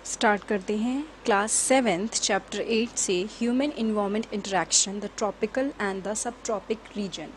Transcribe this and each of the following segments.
Start करते हैं class 7th chapter 8 से human environment interaction the tropical and the sub tropic region.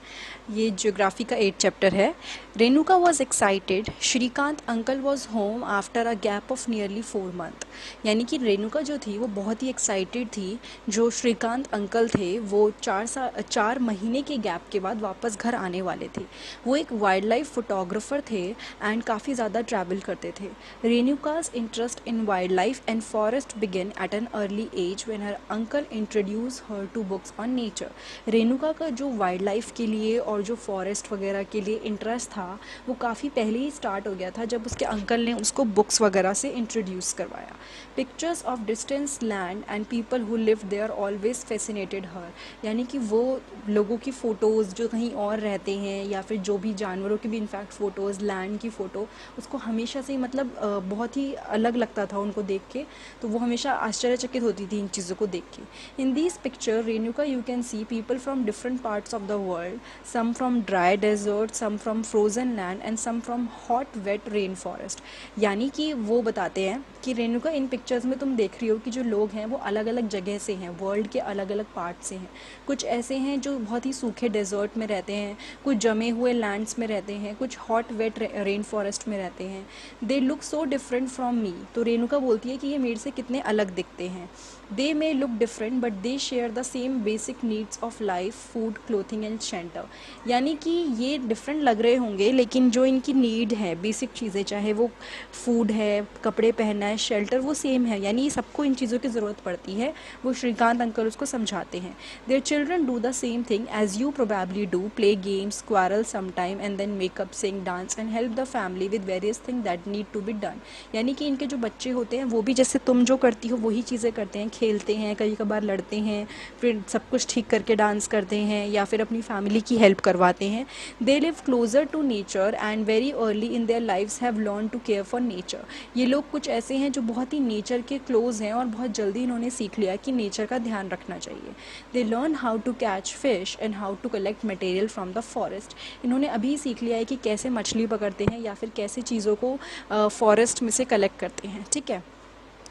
ये geography का 8 चैप्टर है। Renuka was excited, Shrikant uncle was home after a gap of nearly 4 month. यानी कि रेणुका जो थी वो बहुत ही एक्साइटेड थी। जो श्रीकांत अंकल थे वो 4 महीने के गैप के बाद वापस घर आने वाले थे। वो एक वाइल्ड लाइफ फोटोग्राफर थे एंड काफ़ी ज़्यादा ट्रैवल करते थे। रेणुका's interest in wildlife and forest began at an early age when her uncle introduced her to books on nature। Renuka का जो वाइल्ड लाइफ के लिए और जो फॉरेस्ट वगैरह के लिए इंटरेस्ट था वो काफ़ी पहले ही स्टार्ट हो गया था जब उसके अंकल ने उसको बुक्स वगैरह से इंट्रोड्यूस करवाया। Pictures of distance land and people who live there always fascinated her. यानी कि वो लोगों की फ़ोटोज़ जो कहीं और रहते हैं या फिर जो भी जानवरों की भी इनफैक्ट फ़ोटोज़, लैंड की फ़ोटो उसको हमेशा से ही मतलब बहुत ही अलग लगता था उनको देख के। तो वो हमेशा आश्चर्यचकित होती थी इन चीज़ों को देख के। In this picture Renuka you can see people from different parts of the world, some from dry desert, some from frozen land and some from hot wet rain forest. यानी कि वो बताते हैं कि रेणुका इन पिक्चर्स में तुम देख रही हो कि जो लोग हैं वो अलग अलग जगह से हैं, वर्ल्ड के अलग अलग पार्ट से हैं। कुछ ऐसे हैं जो बहुत ही सूखे डेजर्ट में रहते हैं, कुछ जमे हुए लैंड्स में रहते हैं, कुछ हॉट वेट रेन फॉरेस्ट में रहते हैं। They look so different from me. तो रेणुका बोलती है कि ये मेरे से कितने अलग दिखते हैं। They may look different but they share the same basic needs of life, food, clothing and shelter. यानी कि ये डिफरेंट लग रहे होंगे लेकिन जो इनकी नीड है, बेसिक चीज़ें, चाहे वो फूड है, कपड़े पहनना है, शेल्टर, वो सेम है। यानी सबको इन चीज़ों की ज़रूरत पड़ती है। वो श्रीकांत अंकल उसको समझाते हैं। Their children do the same thing as you probably do, play games, quarrel sometime and then make up, sing, dance and help the family with various thing that need to be done. यानी कि इनके जो बच्चे होते हैं वो भी जैसे तुम जो करती हो वही चीज़ें करते हैं, खेलते हैं, कभी कभार लड़ते हैं, फिर सब कुछ ठीक करके डांस करते हैं या फिर अपनी फैमिली की हेल्प करवाते हैं। They live closer to nature and very early in their lifes have learn to care for nature. ये लोग कुछ ऐसे हैं जो बहुत ही नेचर के क्लोज हैं और बहुत जल्दी इन्होंने सीख लिया कि नेचर का ध्यान रखना चाहिए। They learn how to catch fish and how to collect material from the forest. इन्होंने अभी सीख लिया है कि कैसे मछली पकड़ते हैं या फिर कैसे चीज़ों को फॉरेस्ट में से कलेक्ट करते हैं। ठीक है।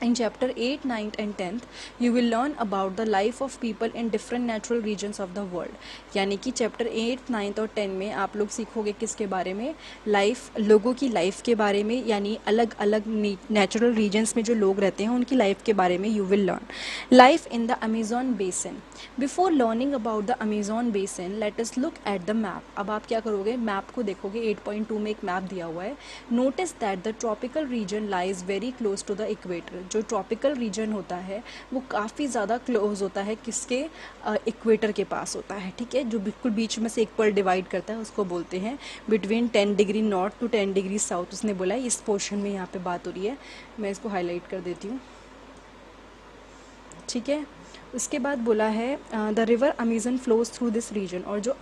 In chapter 8, 9th and 10th, you will learn about the life of people in different natural regions of the world। यानी कि चैप्टर 8, 9th और 10 में आप लोग सीखोगे किसके बारे में? लाइफ, लोगों की लाइफ के बारे में, यानी अलग अलग नेचुरल रीजन्स में जो लोग रहते हैं उनकी लाइफ के बारे में you will learn. Life in the Amazon basin. Before learning about the Amazon basin let us look at the map. अब आप क्या करोगे? मैप को देखोगे। 8.2 में एक मैप दिया हुआ है। Notice that the tropical region lies very close to the equator. जो ट्रॉपिकल रीजन होता है वो काफ़ी ज़्यादा क्लोज होता है किसके? इक्वेटर के पास होता है। ठीक है। जो बिल्कुल बीच में से इक्वल डिवाइड करता है उसको बोलते हैं between 10 degree north to 10 degree south. उसने बोला है इस पोर्शन में यहाँ पे बात हो रही है। मैं इसको हाईलाइट कर देती हूँ। ठीक है। उसके बाद बोला है the river Amazon flows through this region. और जो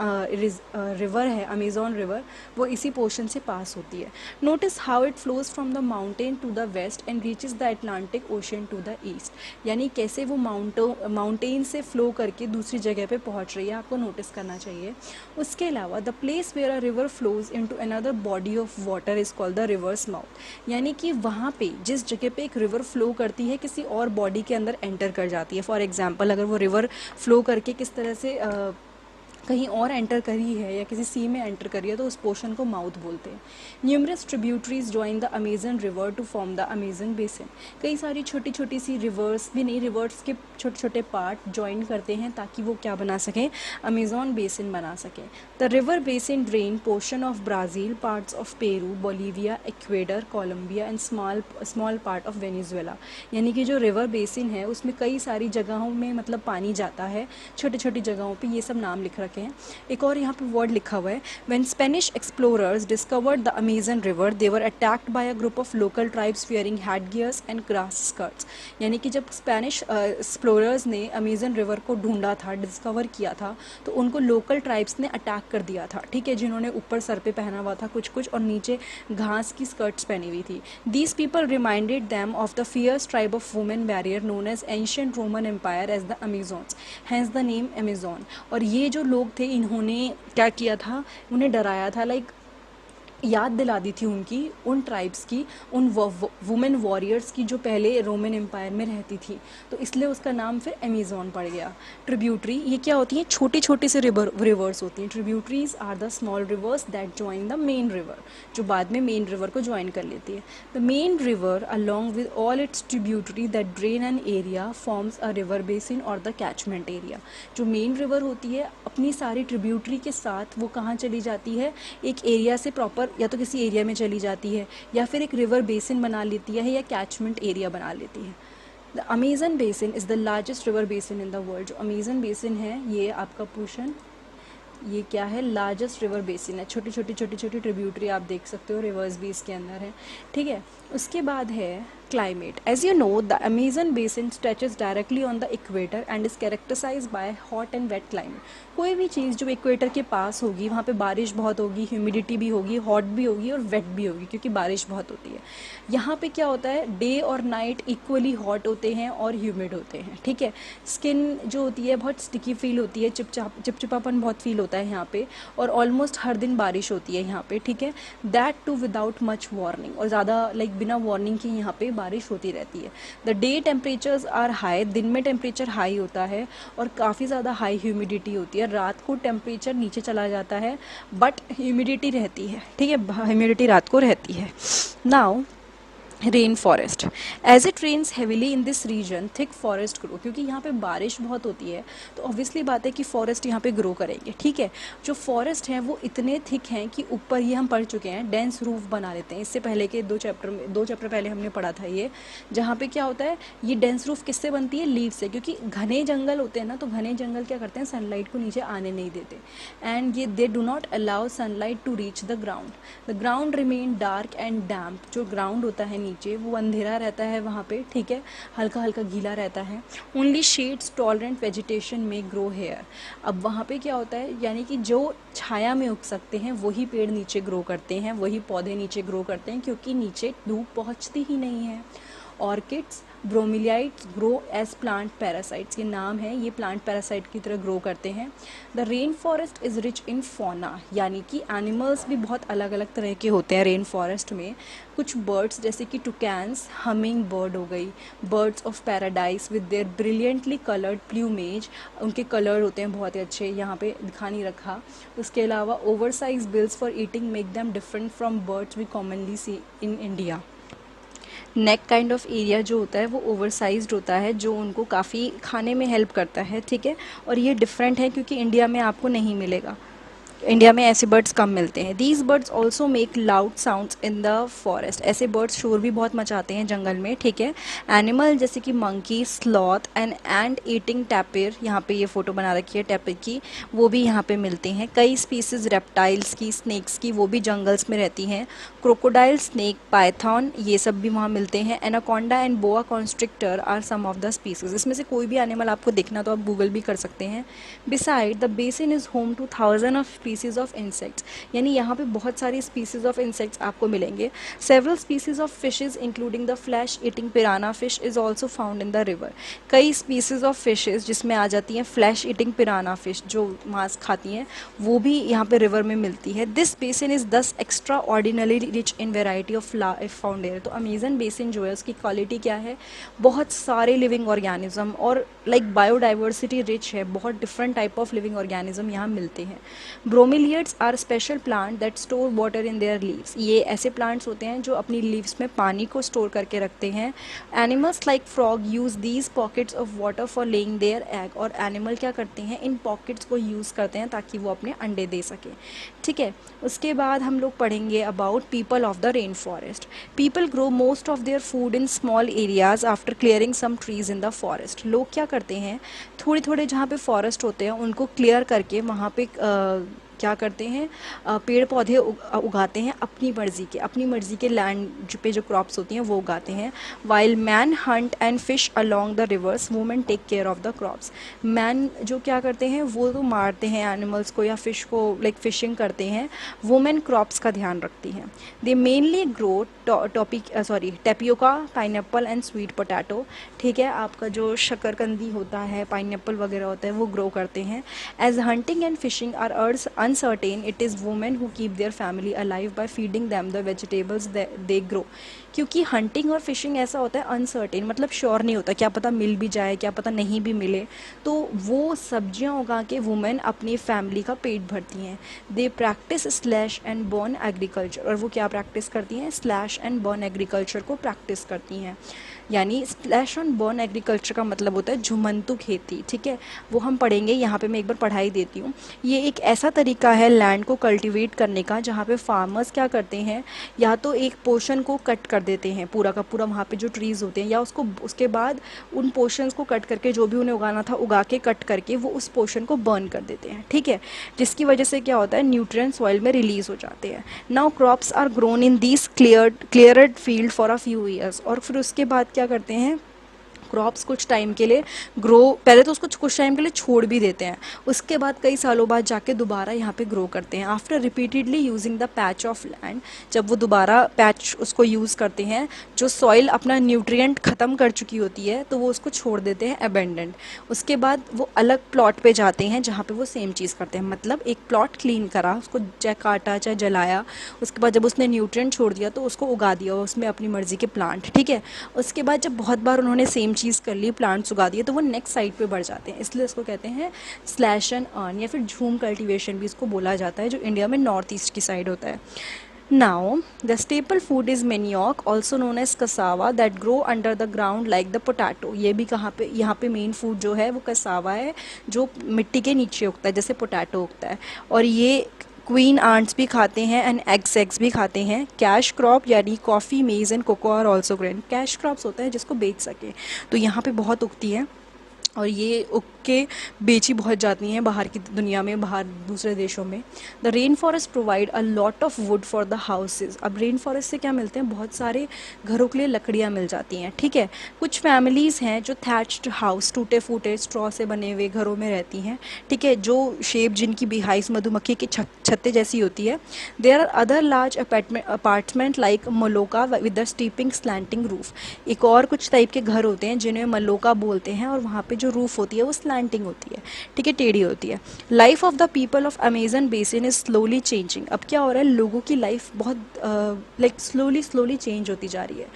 रिवर है अमेजॉन रिवर वो इसी पोर्शन से पास होती है। Notice how it flows from the mountain to the west and reaches the Atlantic ocean to the east. यानी कैसे वो माउंटेन से फ्लो करके दूसरी जगह पे पहुंच रही है, आपको नोटिस करना चाहिए। उसके अलावा the place where a river flows into another body of water is called the river's mouth. यानी कि वहाँ पे जिस जगह पे एक रिवर फ्लो करती है किसी और बॉडी के अंदर एंटर कर जाती है। फॉर एग्जाम्पल अगर वो रिवर फ्लो करके किस तरह से कहीं और एंटर करी है या किसी सी में एंटर करी है तो उस पोर्शन को माउथ बोलते हैं। Numerous tributaries join the Amazon river to form the Amazon basin. कई सारी छोटी छोटी सी रिवर्स भी नहीं, रिवर्स के छोटे छोटे पार्ट ज्वाइन करते हैं ताकि वो क्या बना सकें? अमेजॉन बेसिन बना सकें। The river basin drain portion of Brazil, parts of Peru, Bolivia, Ecuador, Colombia and small part of Venezuela. यानी कि जो रिवर बेसिन है उसमें कई सारी जगहों में मतलब पानी जाता है, छोटी छोटी जगहों पे। ये सब नाम लिख रखे हैं। एक और यहाँ पे वर्ड लिखा हुआ है। When Spanish explorers discovered the Amazon river they were attacked by a group of local tribes wearing head gears and grass skirts. यानी कि जब स्पेनिश एक्सप्लोरर्स ने अमेजन रिवर को ढूंढा था, डिस्कवर किया था, तो उनको लोकल ट्राइब्स ने अटैक कर दिया था। ठीक है। जिन्होंने ऊपर सर पे पहना हुआ था कुछ कुछ और नीचे घास की स्कर्ट्स पहनी हुई थी। These people reminded them of the fierce tribe of women warrior known as ancient Roman empire as the Amazons, hence the name Amazon. और ये जो लोग थे इन्होंने क्या किया था? उन्हें डराया था। लाइक याद दिला दी थी उनकी, उन ट्राइब्स की, उन वुमेन वॉरियर्स की जो पहले रोमन एम्पायर में रहती थी, तो इसलिए उसका नाम फिर अमेज़ॉन पड़ गया। ट्रिब्यूटरी ये क्या होती हैं, छोटे छोटे से रिवर्स होती हैं। Tributaries are the small rivers that join the main river, जो बाद में मेन रिवर को ज्वाइन कर लेती है। The main river along with all it's tributary that drain an area forms a river basin और द कैचमेंट एरिया। जो main river होती है अपनी सारी ट्रिब्यूटरी के साथ वो कहाँ चली जाती है, एक एरिया से प्रॉपर या तो किसी एरिया में चली जाती है या फिर एक रिवर बेसिन बना लेती है या कैचमेंट एरिया बना लेती है। The Amazon basin is the largest river basin in the world. जो अमेजन बेसिन है ये आपका पोर्शन, ये क्या है, लार्जेस्ट रिवर बेसिन है। छोटी छोटी ट्रिब्यूटरी आप देख सकते हो, रिवर्स भी इसके अंदर है, ठीक है। उसके बाद है climate. As you know the Amazon basin stretches directly on the equator and is characterised by hot and wet climate. कोई भी चीज़ जो इक्वेटर के पास होगी वहाँ पे बारिश बहुत होगी, ह्यूमिडिटी भी होगी, हॉट भी होगी और वेट भी होगी, क्योंकि बारिश बहुत होती है। यहाँ पे क्या होता है, डे और नाइट इक्वली हॉट होते हैं और ह्यूमिड होते हैं, ठीक है। स्किन जो होती है बहुत स्टिकी फील होती है, चिपचिपापन बहुत फील होता है यहाँ पे, और ऑलमोस्ट हर दिन बारिश होती है यहाँ पे, ठीक है। That too without much warning, और ज़्यादा लाइक बिना वार्निंग के यहाँ पे बारिश होती रहती है। The day temperatures are high, दिन में टेम्परेचर हाई होता है और काफ़ी ज़्यादा हाई ह्यूमिडिटी होती है। रात को टेम्परेचर नीचे चला जाता है बट ह्यूमिडिटी रहती है, ठीक है, ह्यूमिडिटी रात को रहती है। Now rain forest. As it rains heavily in this region thick forest grow, क्योंकि यहाँ पे बारिश बहुत होती है तो ऑब्वियसली बात है कि फॉरेस्ट यहाँ पे ग्रो करेंगे, ठीक है। जो फॉरेस्ट हैं वो इतने थिक हैं कि ऊपर, ये हम पढ़ चुके हैं, डेंस रूफ बना लेते हैं। इससे पहले के दो चैप्टर पहले हमने पढ़ा था ये, जहाँ पे क्या होता है, ये डेंस रूफ किससे बनती है, लीव से, क्योंकि घने जंगल होते हैं ना, तो घने जंगल क्या करते हैं, सनलाइट को नीचे आने नहीं देते, एंड ये they do not allow sunlight to reach the ground. The ground remain dark and damp, जो ग्राउंड होता है नीचे वो अंधेरा रहता है वहाँ पे, ठीक है, हल्का हल्का गीला रहता है। ओनली शेड्स टॉलरेंट वेजिटेशन में ग्रो हेयर। अब वहाँ पे क्या होता है, यानी कि जो छाया में उग सकते हैं वही पेड़ नीचे ग्रो करते हैं, वही पौधे नीचे ग्रो करते हैं, क्योंकि नीचे धूप पहुँचती ही नहीं है। Orchids bromeliads grow as plant parasites, ये नाम है, ये प्लांट पैरासाइट की तरह ग्रो करते हैं। The rain forest is rich in fauna, यानी कि एनिमल्स भी बहुत अलग अलग तरह के होते हैं रेन फॉरेस्ट में। कुछ बर्ड्स जैसे कि टुकैंस, हमिंग बर्ड हो गई, birds of paradise with their brilliantly coloured plumage, उनके कलर होते हैं बहुत ही अच्छे, यहाँ पे दिखा नहीं रखा। उसके अलावा over size bills for eating make them different from birds we commonly see in India. Neck kind of area जो होता है वो ओवरसाइज्ड होता है, जो उनको काफ़ी खाने में हेल्प करता है, ठीक है। और ये डिफरेंट है क्योंकि इंडिया में आपको नहीं मिलेगा, इंडिया में ऐसे बर्ड्स कम मिलते हैं। These birds also make loud sounds in the forest, ऐसे बर्ड्स शोर भी बहुत मचाते हैं जंगल में, ठीक है। एनिमल जैसे कि monkey, sloth and eating tapir, यहाँ पे ये फोटो बना रखी है टैपिर की, वो भी यहाँ पे मिलते हैं। कई स्पीसीज रेप्टाइल्स की, स्नेक्स की, वो भी जंगल्स में रहती हैं। क्रोकोडाइल, स्नेक, पाइथन, ये सब भी वहाँ मिलते हैं। Anaconda and boa constrictor are some of the species. इसमें से कोई भी एनिमल आपको देखना तो आप गूगल भी कर सकते हैं। Beside the basin is home two thousand of species of insects, यानी यहाँ पे बहुत सारी स्पीसीज ऑफ इंसेक्ट्स आपको मिलेंगे। Several species of fishes including the flesh eating पिराना fish is also found in the river. कई स्पीसीज ऑफ फिशेज जिसमें आ जाती हैं फ्लैश ईटिंग पिराना फिश, जो मांस खाती हैं, वो भी यहाँ पे रिवर में मिलती है। दिस बेसिन इज दस extraordinary rich in variety of life found here. तो अमेजन बेसिन जो है उसकी क्वालिटी क्या है, बहुत सारे लिविंग ऑर्गेनिज्म और लाइक बायोडाइवर्सिटी रिच है, बहुत different type of living organism यहाँ मिलते हैं। Bromeliads are special plant that store water in their leaves, ये ऐसे प्लांट्स होते हैं जो अपनी लीव्स में पानी को स्टोर करके रखते हैं। Animals like frog use these pockets of water for laying their egg, और एनिमल क्या करते हैं, इन पॉकेट्स को यूज़ करते हैं ताकि वो अपने अंडे दे सकें, ठीक है। उसके बाद हम लोग पढ़ेंगे about people of the rain forest. People grow most of their food in small areas after clearing some trees in the forest. लोग क्या करते हैं, थोड़े थोड़े जहाँ पे फॉरेस्ट होते हैं उनको क्लियर करके वहाँ पे क्या करते हैं, पेड़ पौधे उगाते हैं अपनी मर्ज़ी के लैंड पे जो क्रॉप्स होती हैं वो उगाते हैं। While man hunt and fish along the rivers, women take care of the crops. Man जो क्या करते हैं वो तो मारते हैं एनिमल्स को या फिश को, लाइक फिशिंग करते हैं, वुमेन क्रॉप्स का ध्यान रखती हैं। दे mainly grow tapioca, pineapple and sweet potato, ठीक है, आपका जो शकरकंदी होता है, पाइनएप्पल वगैरह होता है वो ग्रो करते हैं। As hunting and fishing are अर्स uncertain, it is women who keep their family alive by feeding them the vegetables they grow. क्योंकि हंटिंग और फिशिंग ऐसा होता है अनसर्टेन, मतलब श्योर नहीं होता, क्या पता मिल भी जाए, क्या पता नहीं भी मिले, तो वो सब्जियां उगा के वुमेन अपनी फैमिली का पेट भरती हैं. They practice slash and burn agriculture, और वो क्या प्रैक्टिस करती हैं, स्लैश एंड बर्न एग्रीकल्चर को प्रैक्टिस करती हैं. यानी स्लैश एंड बर्न एग्रीकल्चर का मतलब होता है झुमंतु खेती. ठीक है, वो हम पढ़ेंगे, यहाँ पे मैं एक बार पढ़ाई देती हूँ. ये एक ऐसा तरीका है लैंड को कल्टीवेट करने का जहाँ पे फार्मर्स क्या करते हैं, या तो एक पोर्शन को कट कर देते हैं पूरा का पूरा, वहाँ पे जो ट्रीज़ होते हैं, या उसको उसके बाद उन पोर्शंस को कट करके जो भी उन्हें उगाना था उगा के कट करके वो उस पोर्शन को बर्न कर देते हैं. ठीक है, जिसकी वजह से क्या होता है, न्यूट्रिएंट्स सॉइल में रिलीज हो जाते हैं. Now crops are grown in these cleared field for a few years, और फिर उसके बाद क्या करते हैं, क्रॉप्स कुछ टाइम के लिए ग्रो, पहले तो उसको कुछ टाइम के लिए छोड़ भी देते हैं, उसके बाद कई सालों बाद जाके दोबारा यहाँ पे ग्रो करते हैं. After repeatedly using the patch of land, जब वो दोबारा पैच उसको यूज़ करते हैं, जो सॉइल अपना न्यूट्रिएंट ख़त्म कर चुकी होती है तो वो उसको छोड़ देते हैं अबेंडेंट. उसके बाद वो अलग प्लॉट पे जाते हैं जहाँ पे वो सेम चीज़ करते हैं. मतलब एक प्लॉट क्लीन करा, उसको चाहे काटा चाहे जलाया, उसके बाद जब उसने न्यूट्रिएंट छोड़ दिया तो उसको उगा दिया उसमें अपनी मर्ज़ी के प्लांट. ठीक है, उसके बाद जब बहुत बार उन्होंने सेम चीज़ कर ली, प्लांट्स उगा दिए, तो वो नेक्स्ट साइड पे बढ़ जाते हैं. इसलिए इसको कहते हैं स्लैश एंड अर्न, या फिर झूम कल्टीवेशन भी इसको बोला जाता है, जो इंडिया में नॉर्थ ईस्ट की साइड होता है. Now, the staple food is manioc, also known as cassava, that grow under the ground like the potato. ये भी कहाँ पे, यहाँ पे मेन फूड जो है वो cassava है, जो मिट्टी के नीचे उगता है जैसे पोटैटो उगता है. और ये क्वीन आंट्स भी खाते हैं एंड एग्स भी खाते हैं. कैश क्रॉप यानी coffee, maize and cocoa are also grown. Cash crops होता है जिसको बेच सके, तो यहाँ पे बहुत उगती है और ये उग के बेची बहुत जाती हैं बाहर की दुनिया में, बाहर दूसरे देशों में. The rain forest provide a lot of would for the houses. अब रेन फॉरेस्ट से क्या मिलते हैं, बहुत सारे घरों के लिए लकड़ियाँ मिल जाती हैं. ठीक है, कुछ फैमिलीज़ हैं जो थैच्ड हाउस, टूटे फूटे स्ट्रॉ से बने हुए घरों में रहती हैं. ठीक है, जो शेप जिनकी बीहाइव्स मधुमक्खी की छत्ते जैसी होती है. There are other large apartment like maloca with the steeping slanting roof. एक और कुछ टाइप के घर होते हैं जिन्हें मलोका बोलते हैं, और वहाँ पे जो रूफ होती है वो स्लैंटिंग होती है. ठीक है, टेढ़ी होती है. Life of the people of Amazon basin is slowly changing. अब क्या हो रहा है, लोगों की लाइफ बहुत लाइक स्लोली चेंज होती जा रही है.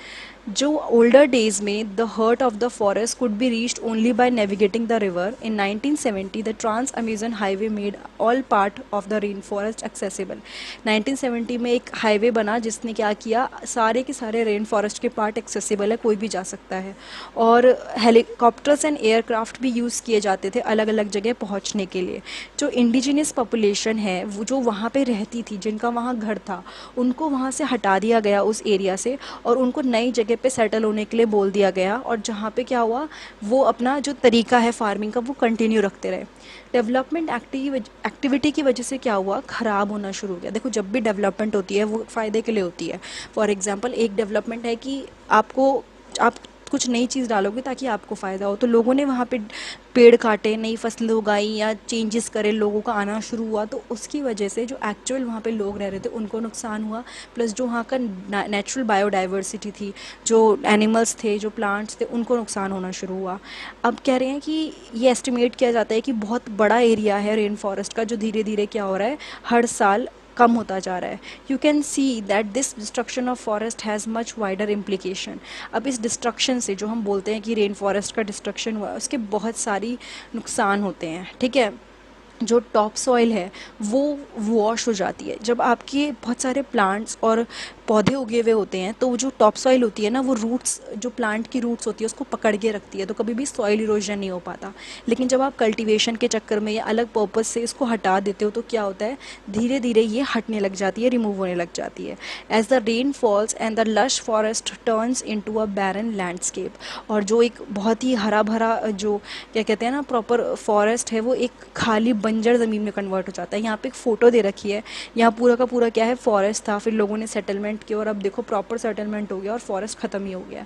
जो ओल्डर डेज में the heart of the forest could be reached only by navigating the river. In 1970 the trans Amazon highway made all part of the rain forest accessible. 1970 में एक highway बना जिसने क्या किया, सारे के सारे रेन फॉरेस्ट के पार्ट एक्सेसिबल है, कोई भी जा सकता है. और हेलीकॉप्टर्स एंड एयरक्राफ्ट भी यूज़ किए जाते थे अलग अलग जगह पहुंचने के लिए. जो इंडिजिनियस पॉपुलेशन है, वो जो वहाँ पे रहती थी, जिनका वहाँ घर था, उनको वहाँ से हटा दिया गया उस एरिया से, और उनको नई जगह पे सेटल होने के लिए बोल दिया गया. और जहाँ पे क्या हुआ, वो अपना जो तरीका है फार्मिंग का वो कंटिन्यू रखते रहे. डेवलपमेंट एक्टिविटी की वजह से क्या हुआ, ख़राब होना शुरू हो गया. देखो, जब भी डेवलपमेंट होती है वो फ़ायदे के लिए होती है. फॉर एग्जांपल, एक डेवलपमेंट है कि आप कुछ नई चीज़ डालोगे ताकि आपको फ़ायदा हो, तो लोगों ने वहाँ पे पेड़ काटे, नई फसलें उगाई या चेंजेस करे, लोगों का आना शुरू हुआ, तो उसकी वजह से जो एक्चुअल वहाँ पे लोग रह रहे थे उनको नुकसान हुआ. प्लस जो वहाँ का नेचुरल बायोडाइवर्सिटी थी, जो एनिमल्स थे, जो प्लांट्स थे, उनको नुकसान होना शुरू हुआ. अब कह रहे हैं कि ये एस्टिमेट किया जाता है कि बहुत बड़ा एरिया है रेन फॉरेस्ट का जो धीरे धीरे क्या हो रहा है, हर साल कम होता जा रहा है. You can see that this destruction of forest has much wider implication. अब इस डिस्ट्रक्शन से, जो हम बोलते हैं कि रेन फॉरेस्ट का डिस्ट्रक्शन हुआ, उसके बहुत सारी नुकसान होते हैं. ठीक है, जो टॉप सॉइल है वो वॉश हो जाती है. जब आपके बहुत सारे प्लांट्स और पौधे उगे हुए होते हैं, तो वो जो टॉप सॉइल होती है ना, वो रूट्स, जो प्लांट की रूट्स होती है उसको पकड़ के रखती है, तो कभी भी सॉइल इरोजन नहीं हो पाता. लेकिन जब आप कल्टीवेशन के चक्कर में या अलग पर्पस से इसको हटा देते हो, तो क्या होता है, धीरे धीरे ये हटने लग जाती है, रिमूव होने लग जाती है. As the rain falls and the lush forest turns into a barren landscape. और जो एक बहुत ही हरा भरा, जो क्या कहते हैं ना, प्रॉपर फॉरेस्ट है, वो एक खाली बंजर ज़मीन में कन्वर्ट हो जाता है. यहाँ पे एक फ़ोटो दे रखी है, यहाँ पूरा का पूरा क्या है, फॉरेस्ट था, फिर लोगों ने सेटलमेंट किया, और अब देखो प्रॉपर सेटलमेंट हो गया और फॉरेस्ट ख़त्म ही हो गया.